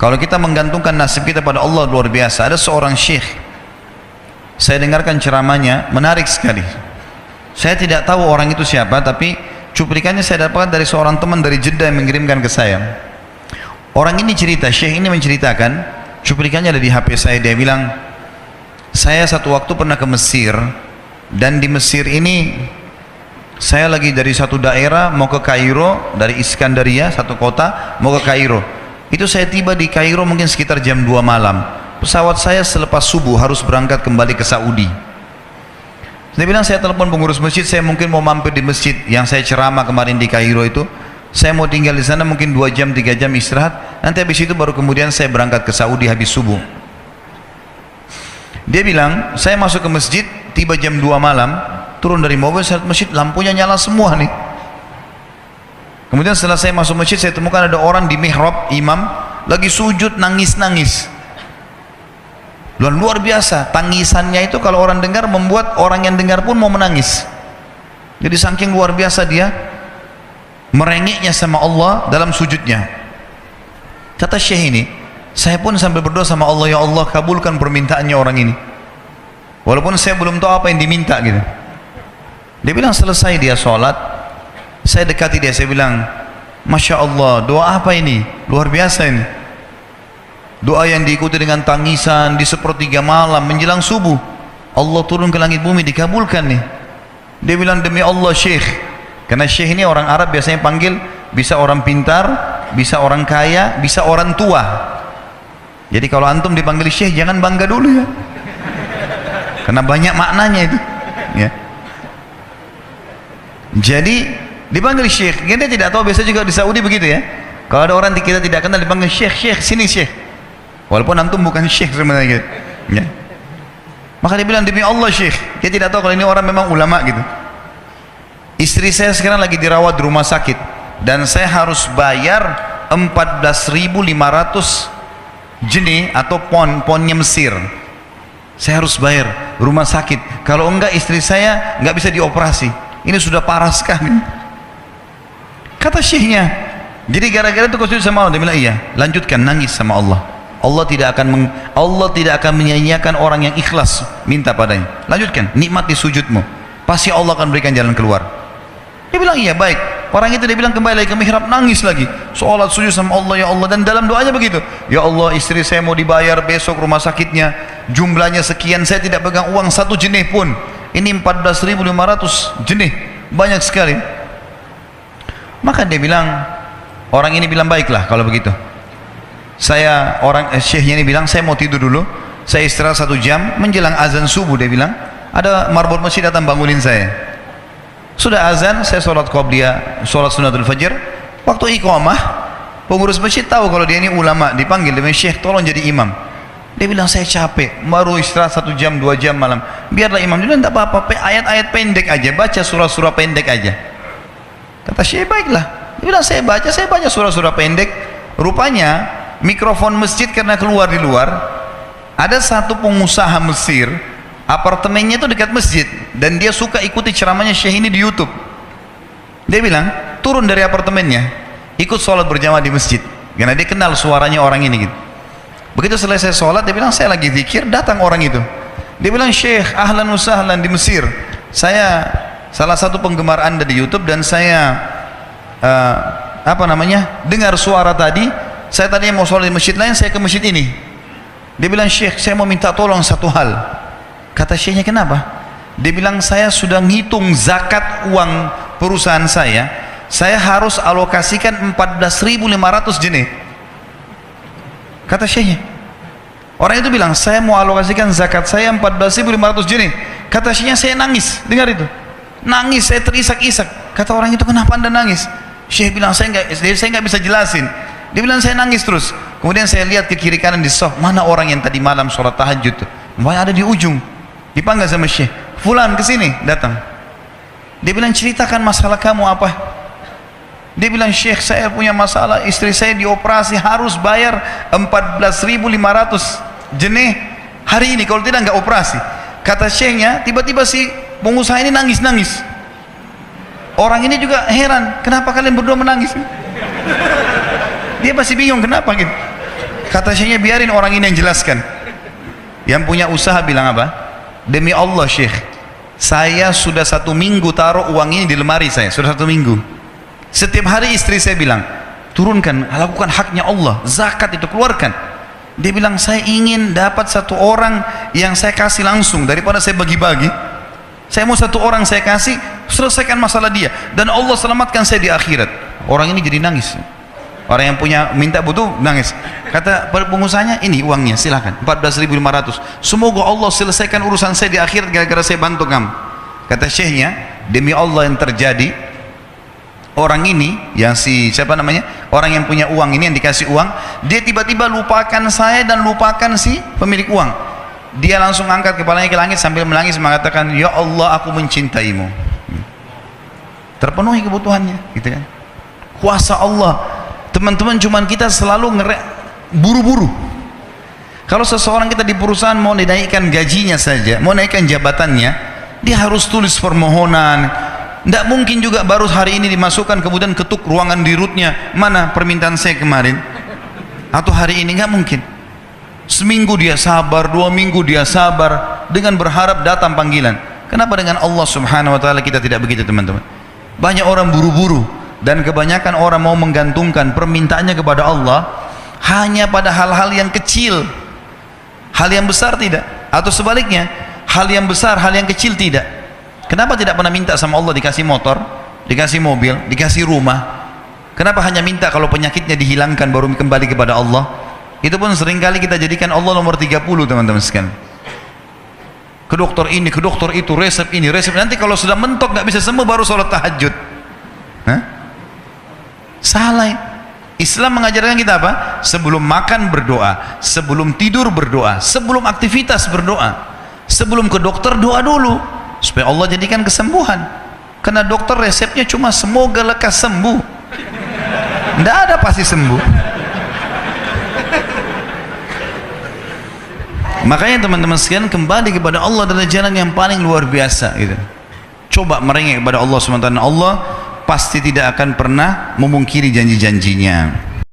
Kalau kita menggantungkan nasib kita pada Allah luar biasa. Ada seorang syekh, saya dengarkan ceramahnya, menarik sekali. Saya tidak tahu orang itu siapa, tapi cuplikannya saya dapatkan dari seorang teman dari Jeddah yang mengirimkan ke saya. Orang ini cerita, syekh ini menceritakan, cuplikannya ada di HP saya. Dia bilang, saya satu waktu pernah ke Mesir, dan di Mesir ini saya lagi dari satu daerah mau ke Kairo, dari Iskandaria, satu kota, mau ke Kairo. Itu saya tiba di Kairo mungkin sekitar jam 2 malam. Pesawat saya selepas subuh harus berangkat kembali ke Saudi. Dia bilang, saya telepon pengurus masjid, saya mungkin mau mampir di masjid yang saya ceramah kemarin di Kairo itu. Saya mau tinggal di sana mungkin 2 jam, 3 jam istirahat. Nanti habis itu baru kemudian saya berangkat ke Saudi habis subuh. Dia bilang, saya masuk ke masjid, tiba jam 2 malam, turun dari mobil, saya lihat masjid, lampunya nyala semua nih. Kemudian setelah saya masuk masjid, saya temukan ada orang di mihrab, imam, lagi sujud, nangis-nangis. Luar biasa, tangisannya itu kalau orang dengar, membuat orang yang dengar pun mau menangis. Jadi saking luar biasa dia, merengeknya sama Allah dalam sujudnya. Kata syekh ini, saya pun sambil berdoa sama Allah, ya Allah kabulkan permintaannya orang ini. Walaupun saya belum tahu apa yang diminta gitu. Dia bilang selesai dia sholat, saya dekati dia, saya bilang, Masya Allah, doa apa ini? Luar biasa ini. Doa yang diikuti dengan tangisan di sepertiga malam menjelang subuh. Allah turun ke langit bumi, dikabulkan nih. Dia bilang, demi Allah syekh. Karena syekh ini orang Arab biasanya panggil, bisa orang pintar, bisa orang kaya, bisa orang tua. Jadi kalau antum dipanggil syekh, jangan bangga dulu ya. Karena banyak maknanya itu ya. Jadi dipanggil syekh, kita tidak tahu, biasa juga di Saudi begitu ya. Kalau ada orang kita tidak kenal dipanggil syekh, syekh, sini syekh. Walaupun antum bukan syekh sebenarnya gitu. Ya. Maka dia bilang, demi Allah syekh, dia tidak tahu kalau ini orang memang ulama gitu. Istri saya sekarang lagi dirawat di rumah sakit, dan saya harus bayar 14.500 jenih atau ponnya Mesir. Saya harus bayar rumah sakit. Kalau enggak istri saya enggak bisa dioperasi. Ini sudah parah sekali. Kata syekhnya, jadi gara-gara itu kau sujud sama Allah. Dia bilang, iya, lanjutkan nangis sama Allah. Allah tidak akan menyia-nyiakan orang yang ikhlas minta padanya. Lanjutkan, nikmati sujudmu, pasti Allah akan berikan jalan keluar. Dia bilang, iya baik. Orang itu dia bilang kembali lagi ke mihrab, nangis lagi, sholat sujud sama Allah, ya Allah. Dan dalam doanya begitu, ya Allah, istri saya mau dibayar besok rumah sakitnya, jumlahnya sekian, saya tidak pegang uang 1 jenih pun. Ini 14.500 jenih, banyak sekali. Maka dia bilang, orang ini bilang, baiklah kalau begitu. Syekhnya ini bilang, saya mau tidur dulu, saya istirahat 1 jam, menjelang azan subuh dia bilang, ada marbot masjid datang bangunin saya. Sudah azan, saya sholat qobliyah, sholat sunatul fajr. Waktu iqamah, pengurus masjid tahu kalau dia ini ulama, dipanggil, dia bilang, syekh tolong jadi imam. Dia bilang, saya capek, baru istirahat 1 jam, 2 jam malam, biarlah imam. Dia bilang, tak apa-apa, ayat-ayat pendek aja, baca surah-surah pendek aja. Kata syekh, baiklah. Dia bilang, saya baca surah-surah pendek. Rupanya mikrofon masjid karena keluar di luar, ada satu pengusaha Mesir, apartemennya itu dekat masjid, dan dia suka ikuti ceramahnya syekh ini di YouTube. Dia bilang, turun dari apartemennya, ikut sholat berjamaah di masjid, karena dia kenal suaranya orang ini gitu. Begitu selesai sholat, dia bilang, saya lagi zikir, datang orang itu. Dia bilang, syekh, ahlan wa sahlan di Mesir, saya salah satu penggemar anda di YouTube, dan saya dengar suara tadi. Saya tadinya mau sholat di masjid lain, saya ke masjid ini. Dia bilang, syekh, saya mau minta tolong satu hal. Kata syekhnya, kenapa? Dia bilang, saya sudah ngitung zakat uang perusahaan saya harus alokasikan 14.500 jenih. Kata syekhnya, orang itu bilang, saya mau alokasikan zakat saya 14.500 jenih. Kata syekhnya, saya nangis, dengar itu, nangis, saya terisak-isak. Kata orang itu, kenapa anda nangis? Syekh bilang, saya nggak bisa jelasin. Dia bilang, saya nangis terus. Kemudian saya lihat ke kiri kanan di sof, mana orang yang tadi malam sholat tahajud tuh? Ada di ujung. Dipanggil sama syekh, fulan kesini, datang. Dia bilang, ceritakan masalah kamu apa? Dia bilang, syekh, saya punya masalah, istri saya dioperasi, harus bayar 14.500 jenih hari ini, kalau tidak nggak operasi. Kata syekhnya, tiba-tiba si pengusaha ini nangis-nangis. Orang ini juga heran, kenapa kalian berdua menangis? Dia masih bingung kenapa gitu. Kata syekhnya, biarin orang ini yang jelaskan. Yang punya usaha bilang apa? Demi Allah Syekh, saya sudah 1 minggu taruh uang ini di lemari saya, sudah 1 minggu. Setiap hari istri saya bilang, turunkan, lakukan haknya Allah, zakat itu keluarkan. Dia bilang, saya ingin dapat 1 orang yang saya kasih langsung daripada saya bagi-bagi. Saya mau 1 orang saya kasih, selesaikan masalah dia, dan Allah selamatkan saya di akhirat. Orang ini jadi nangis. Orang yang punya minta butuh nangis. Kata pengusahanya, ini uangnya silakan, 14.500. Semoga Allah selesaikan urusan saya di akhirat gara-gara saya bantu kamu. Kata syekhnya, demi Allah yang terjadi, orang ini yang siapa namanya, orang yang punya uang ini, yang dikasih uang, dia tiba-tiba lupakan saya dan lupakan si pemilik uang. Dia langsung angkat kepalanya ke langit sambil menangis mengatakan, ya Allah, aku mencintaimu. Terpenuhi kebutuhannya, gitu kan. Kuasa Allah. Teman-teman, cuman kita selalu buru-buru. Kalau seseorang kita di perusahaan mau dinaikkan gajinya saja, mau naikkan jabatannya, dia harus tulis permohonan. Tidak mungkin juga baru hari ini dimasukkan kemudian ketuk ruangan dirutnya, mana permintaan saya kemarin, atau hari ini, nggak mungkin. Seminggu dia sabar, 2 minggu dia sabar dengan berharap datang panggilan. Kenapa dengan Allah Subhanahu Wa Taala kita tidak begitu, teman-teman? Banyak orang buru-buru. Dan kebanyakan orang mau menggantungkan permintaannya kepada Allah hanya pada hal-hal yang kecil, hal yang besar tidak, atau sebaliknya, hal yang besar, hal yang kecil tidak. Kenapa tidak pernah minta sama Allah dikasih motor, dikasih mobil, dikasih rumah? Kenapa hanya minta kalau penyakitnya dihilangkan baru kembali kepada Allah? Itu pun seringkali kita jadikan Allah nomor 30, teman-teman sekalian. Ke dokter ini, ke dokter itu, resep ini, resep, nanti kalau sudah mentok nggak bisa sembuh baru sholat tahajud. Hah? Salah. Islam mengajarkan kita apa? Sebelum makan berdoa, sebelum tidur berdoa, sebelum aktivitas berdoa, sebelum ke dokter doa dulu supaya Allah jadikan kesembuhan. Karena dokter resepnya cuma semoga lekas sembuh, tidak ada pasti sembuh. Makanya teman-teman sekalian, kembali kepada Allah adalah jalan yang paling luar biasa gitu. Coba merengek kepada Allah SWT, Allah pasti tidak akan pernah memungkiri janji-janjinya.